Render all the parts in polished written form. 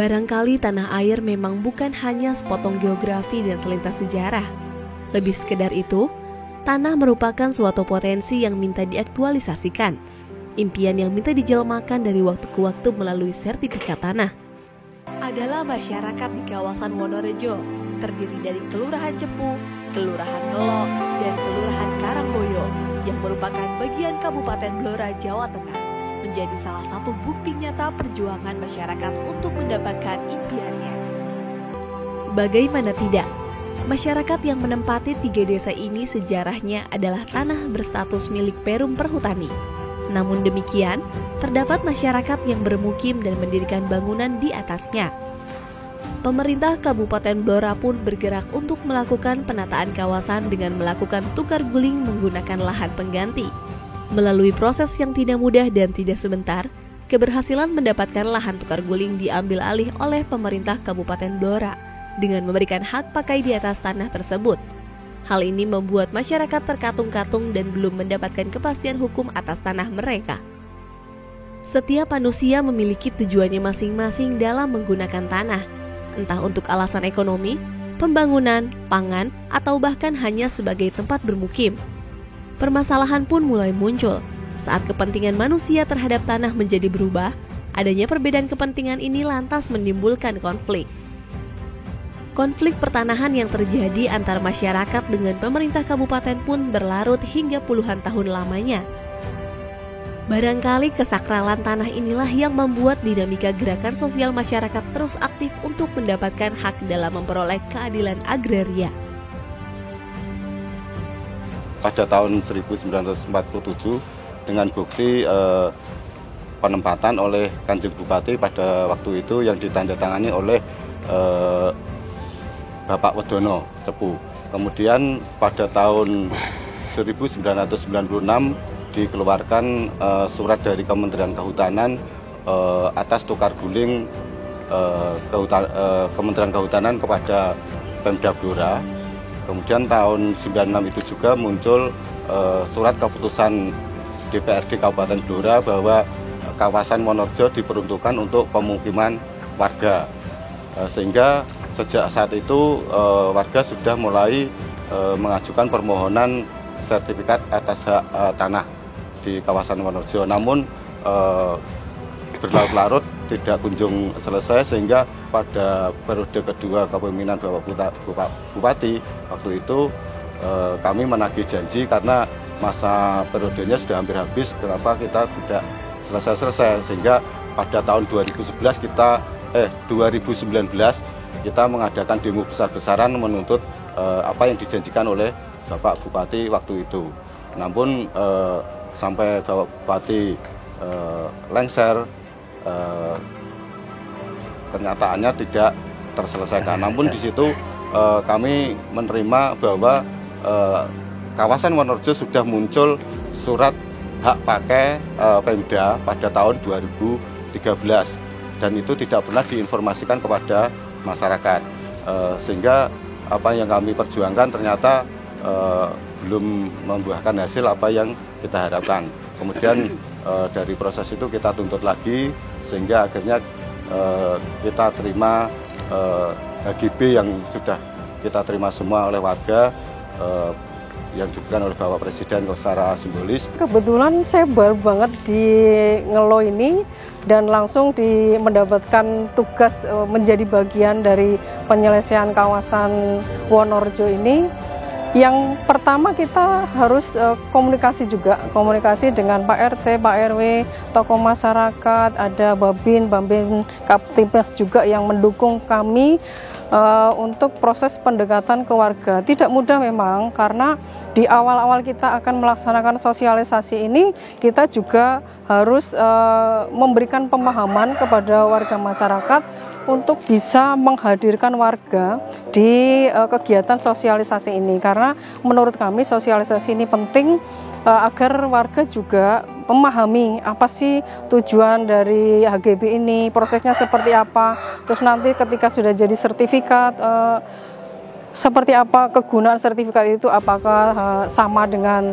Barangkali tanah air memang bukan hanya sepotong geografi dan selintas sejarah. Lebih sekedar itu, tanah merupakan suatu potensi yang minta diaktualisasikan, impian yang minta dijelmakan dari waktu ke waktu melalui sertifikat tanah. Adalah masyarakat di kawasan Wonorejo, terdiri dari Kelurahan Cepu, Kelurahan Ngelo, dan Kelurahan Karangboyo, yang merupakan bagian Kabupaten Blora, Jawa Tengah, menjadi salah satu bukti nyata perjuangan masyarakat untuk mendapatkan impiannya. Bagaimana tidak, masyarakat yang menempati 3 desa ini sejarahnya adalah tanah berstatus milik Perum Perhutani. Namun demikian, terdapat masyarakat yang bermukim dan mendirikan bangunan di atasnya. Pemerintah Kabupaten Blora pun bergerak untuk melakukan penataan kawasan dengan melakukan tukar guling menggunakan lahan pengganti. Melalui proses yang tidak mudah dan tidak sebentar, keberhasilan mendapatkan lahan tukar guling diambil alih oleh pemerintah Kabupaten Blora dengan memberikan hak pakai di atas tanah tersebut. Hal ini membuat masyarakat terkatung-katung dan belum mendapatkan kepastian hukum atas tanah mereka. Setiap manusia memiliki tujuannya masing-masing dalam menggunakan tanah, entah untuk alasan ekonomi, pembangunan, pangan, atau bahkan hanya sebagai tempat bermukim. Permasalahan pun mulai muncul saat kepentingan manusia terhadap tanah menjadi berubah. Adanya perbedaan kepentingan ini lantas menimbulkan konflik. Konflik pertanahan yang terjadi antar masyarakat dengan pemerintah kabupaten pun berlarut hingga puluhan tahun lamanya. Barangkali kesakralan tanah inilah yang membuat dinamika gerakan sosial masyarakat terus aktif untuk mendapatkan hak dalam memperoleh keadilan agraria. Pada tahun 1947 dengan bukti penempatan oleh Kanjeng Bupati pada waktu itu yang ditandatangani oleh Bapak Wedono Cepu. Kemudian pada tahun 1996 dikeluarkan surat dari Kementerian Kehutanan atas tukar guling Kementerian Kehutanan kepada Pemda Blora. Kemudian tahun 96 itu juga muncul surat keputusan DPRD Kabupaten Blora bahwa kawasan Wonorejo diperuntukkan untuk pemukiman warga. Sehingga sejak saat itu warga sudah mulai mengajukan permohonan sertifikat atas hak tanah di kawasan Wonorejo. Namun berlarut-larut tidak kunjung selesai, sehingga pada periode kedua kepemimpinan Bapak Bupati waktu itu kami menagih janji karena masa periodenya sudah hampir habis, kenapa kita tidak selesai-selesai, sehingga pada tahun 2019 kita mengadakan demo besar-besaran menuntut apa yang dijanjikan oleh Bapak Bupati waktu itu. Namun sampai Bapak Bupati lengser, kenyataannya tidak terselesaikan. Namun di situ kami menerima bahwa kawasan Wonorejo sudah muncul surat hak pakai Pemda pada tahun 2013 dan itu tidak pernah diinformasikan kepada masyarakat, sehingga apa yang kami perjuangkan ternyata belum membuahkan hasil apa yang kita harapkan. Kemudian dari proses itu kita tuntut lagi sehingga akhirnya kita terima HGB yang sudah kita terima semua oleh warga yang diberikan oleh Bapak Presiden secara simbolis. Kebetulan saya baru banget di Ngelo ini dan langsung mendapatkan tugas menjadi bagian dari penyelesaian kawasan Wonorejo ini. Yang pertama kita harus komunikasi komunikasi dengan Pak RT, Pak RW, tokoh masyarakat, ada Babin, Kaptimnas juga yang mendukung kami untuk proses pendekatan ke warga. Tidak mudah memang, karena di awal-awal kita akan melaksanakan sosialisasi ini, kita juga harus memberikan pemahaman kepada warga masyarakat untuk bisa menghadirkan warga di kegiatan sosialisasi ini, karena menurut kami sosialisasi ini penting agar warga juga memahami apa sih tujuan dari HGB ini, prosesnya seperti apa, terus nanti ketika sudah jadi sertifikat seperti apa kegunaan sertifikat itu, apakah sama dengan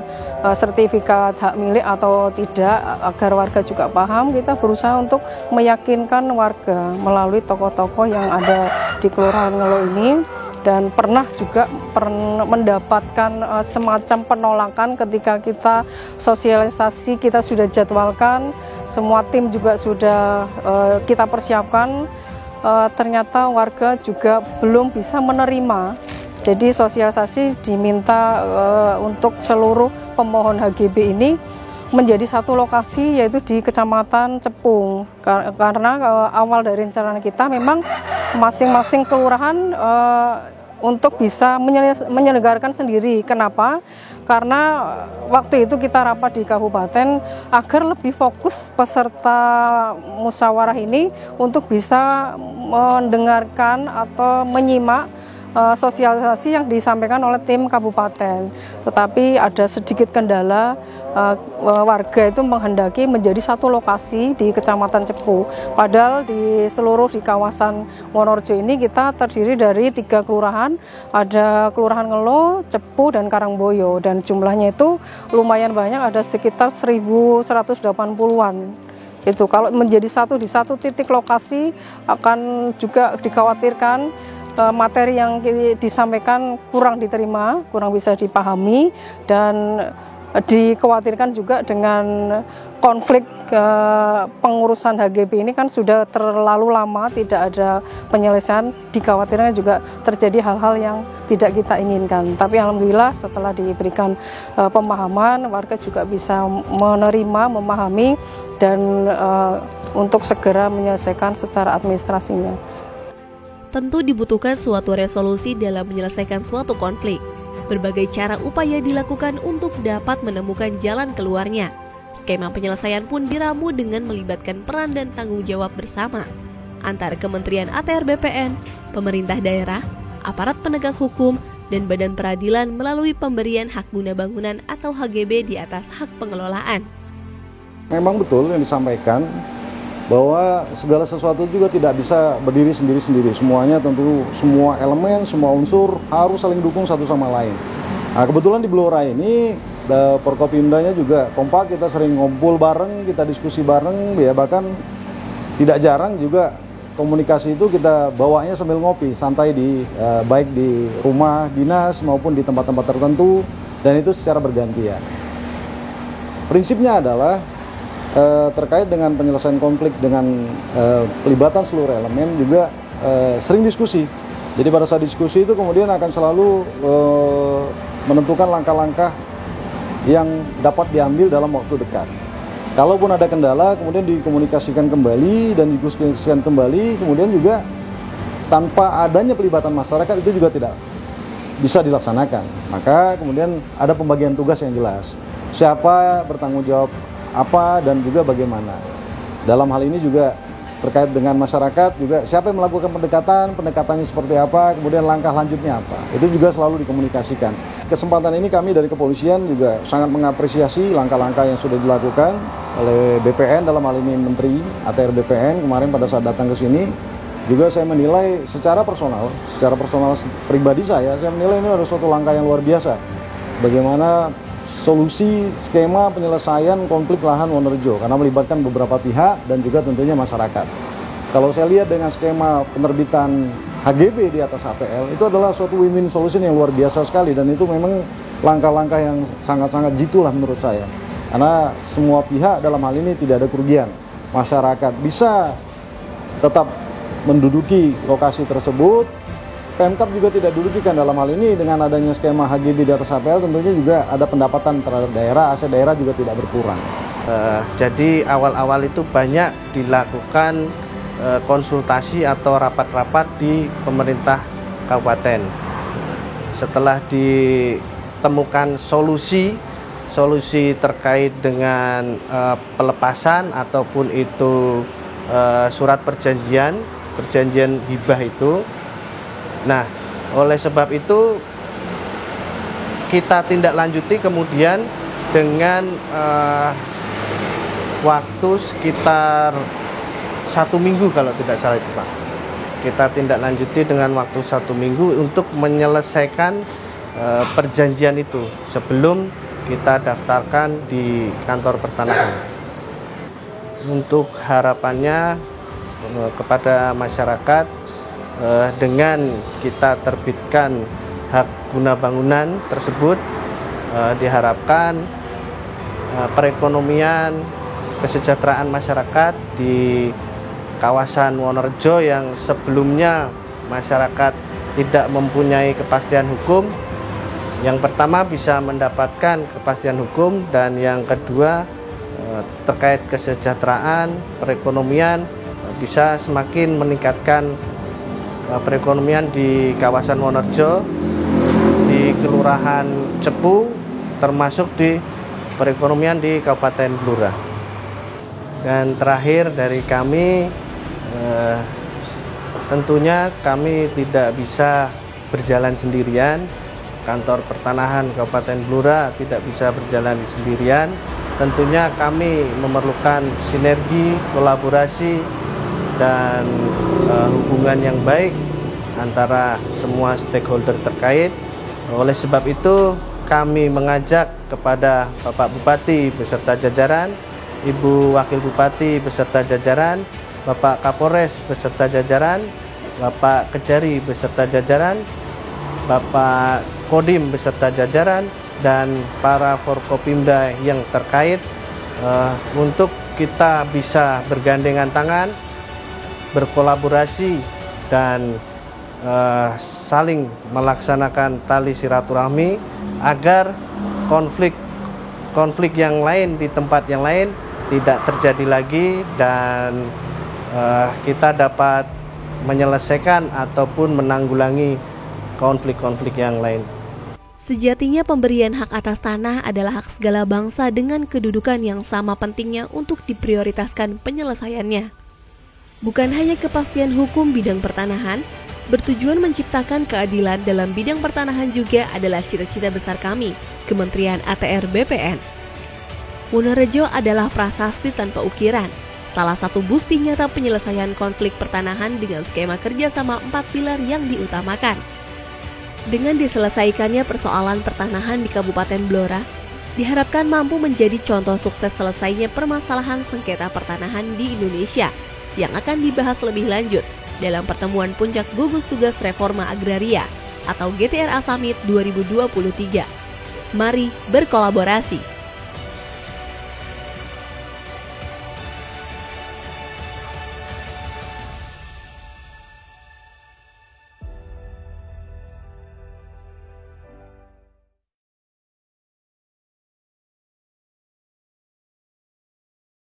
sertifikat hak milik atau tidak, agar warga juga paham. Kita berusaha untuk meyakinkan warga melalui tokoh-tokoh yang ada di Kelurahan Ngelo ini, dan pernah juga mendapatkan semacam penolakan ketika kita sosialisasi, kita sudah jadwalkan, semua tim juga sudah kita persiapkan, ternyata warga juga belum bisa menerima. Jadi sosialisasi diminta untuk seluruh pemohon HGB ini menjadi satu lokasi, yaitu di Kecamatan Cepung, karena awal dari rencana kita memang masing-masing kelurahan untuk bisa menyelenggarakan sendiri. Kenapa? Karena waktu itu kita rapat di kabupaten agar lebih fokus peserta musyawarah ini untuk bisa mendengarkan atau menyimak sosialisasi yang disampaikan oleh tim kabupaten. Tetapi ada sedikit kendala, warga itu menghendaki menjadi satu lokasi di Kecamatan Cepu. Padahal di kawasan Wonorejo ini kita terdiri dari 3 kelurahan, ada Kelurahan Ngelo, Cepu, dan Karangboyo, dan jumlahnya itu lumayan banyak, ada sekitar 1.180-an. Itu kalau menjadi satu di satu titik lokasi akan juga dikhawatirkan materi yang disampaikan kurang diterima, kurang bisa dipahami, dan dikhawatirkan juga dengan konflik pengurusan HGB ini kan sudah terlalu lama tidak ada penyelesaian, dikhawatirkan juga terjadi hal-hal yang tidak kita inginkan. Tapi alhamdulillah setelah diberikan pemahaman, warga juga bisa menerima, memahami, dan untuk segera menyelesaikan secara administrasinya. Tentu dibutuhkan suatu resolusi dalam menyelesaikan suatu konflik. Berbagai cara upaya dilakukan untuk dapat menemukan jalan keluarnya. Skema penyelesaian pun diramu dengan melibatkan peran dan tanggung jawab bersama antara Kementerian ATR BPN, pemerintah daerah, aparat penegak hukum, dan badan peradilan melalui pemberian hak guna bangunan atau HGB di atas hak pengelolaan. Memang betul yang disampaikan, bahwa segala sesuatu juga tidak bisa berdiri sendiri-sendiri. Semuanya tentu, semua elemen, semua unsur harus saling dukung satu sama lain. Nah, kebetulan di Blora ini, Forkopimdanya juga kompak, kita sering ngumpul bareng, kita diskusi bareng, ya bahkan tidak jarang juga komunikasi itu kita bawanya sambil ngopi, santai baik di rumah dinas maupun di tempat-tempat tertentu, dan itu secara bergantian. Prinsipnya adalah terkait dengan penyelesaian konflik dengan pelibatan seluruh elemen juga sering diskusi. Jadi pada saat diskusi itu kemudian akan selalu menentukan langkah-langkah yang dapat diambil dalam waktu dekat. Kalaupun ada kendala kemudian dikomunikasikan kembali dan didiskusikan kembali, kemudian juga tanpa adanya pelibatan masyarakat itu juga tidak bisa dilaksanakan. Maka kemudian ada pembagian tugas yang jelas. Siapa bertanggung jawab apa dan juga bagaimana. Dalam hal ini juga terkait dengan masyarakat juga siapa yang melakukan pendekatannya seperti apa, kemudian langkah lanjutnya apa. Itu juga selalu dikomunikasikan. Kesempatan ini kami dari kepolisian juga sangat mengapresiasi langkah-langkah yang sudah dilakukan oleh BPN, dalam hal ini Menteri ATR BPN kemarin pada saat datang ke sini. Juga saya menilai secara personal pribadi saya menilai ini adalah suatu langkah yang luar biasa. Bagaimana solusi skema penyelesaian konflik lahan Wonorejo, karena melibatkan beberapa pihak dan juga tentunya masyarakat. Kalau saya lihat dengan skema penerbitan HGB di atas HPL, itu adalah suatu win-win solution yang luar biasa sekali, dan itu memang langkah-langkah yang sangat-sangat jitu lah menurut saya. Karena semua pihak dalam hal ini tidak ada kerugian. Masyarakat bisa tetap menduduki lokasi tersebut, Pemkab juga tidak dirugikan dalam hal ini dengan adanya skema HGB di atas HPL, tentunya juga ada pendapatan terhadap daerah, aset daerah juga tidak berkurang. Jadi awal-awal itu banyak dilakukan konsultasi atau rapat-rapat di pemerintah kabupaten. Setelah ditemukan solusi terkait dengan pelepasan ataupun itu surat perjanjian hibah itu. Nah, oleh sebab itu kita tindak lanjuti kemudian dengan waktu sekitar 1 minggu kalau tidak salah itu Pak. kita tindak lanjuti dengan waktu 1 minggu untuk menyelesaikan perjanjian itu sebelum kita daftarkan di kantor pertanahan. Untuk harapannya kepada masyarakat, dengan kita terbitkan hak guna bangunan tersebut, diharapkan perekonomian, kesejahteraan masyarakat di kawasan Wonorejo yang sebelumnya masyarakat tidak mempunyai kepastian hukum, yang pertama bisa mendapatkan kepastian hukum, dan yang kedua terkait kesejahteraan perekonomian bisa semakin meningkatkan perekonomian di kawasan Wonorejo, di Kelurahan Cepu, termasuk di perekonomian di Kabupaten Blora. Dan terakhir dari kami, tentunya kami tidak bisa berjalan sendirian. Kantor Pertanahan Kabupaten Blora tidak bisa berjalan sendirian. Tentunya kami memerlukan sinergi, kolaborasi, dan hubungan yang baik antara semua stakeholder terkait. Oleh sebab itu, kami mengajak kepada Bapak Bupati beserta jajaran, Ibu Wakil Bupati beserta jajaran, Bapak Kapolres beserta jajaran, Bapak Kejari beserta jajaran, Bapak Kodim beserta jajaran, dan para Forkopimda yang terkait untuk kita bisa bergandengan tangan, berkolaborasi, dan saling melaksanakan tali silaturahmi agar konflik yang lain di tempat yang lain tidak terjadi lagi, dan kita dapat menyelesaikan ataupun menanggulangi konflik-konflik yang lain. Sejatinya pemberian hak atas tanah adalah hak segala bangsa dengan kedudukan yang sama pentingnya untuk diprioritaskan penyelesaiannya. Bukan hanya kepastian hukum bidang pertanahan, bertujuan menciptakan keadilan dalam bidang pertanahan juga adalah cita-cita besar kami, Kementerian ATR BPN. Wonorejo adalah prasasti tanpa ukiran, salah satu bukti nyata penyelesaian konflik pertanahan dengan skema kerjasama 4 pilar yang diutamakan. Dengan diselesaikannya persoalan pertanahan di Kabupaten Blora, diharapkan mampu menjadi contoh sukses selesainya permasalahan sengketa pertanahan di Indonesia yang akan dibahas lebih lanjut dalam pertemuan Puncak Gugus Tugas Reforma Agraria atau GTRA Summit 2023. Mari berkolaborasi.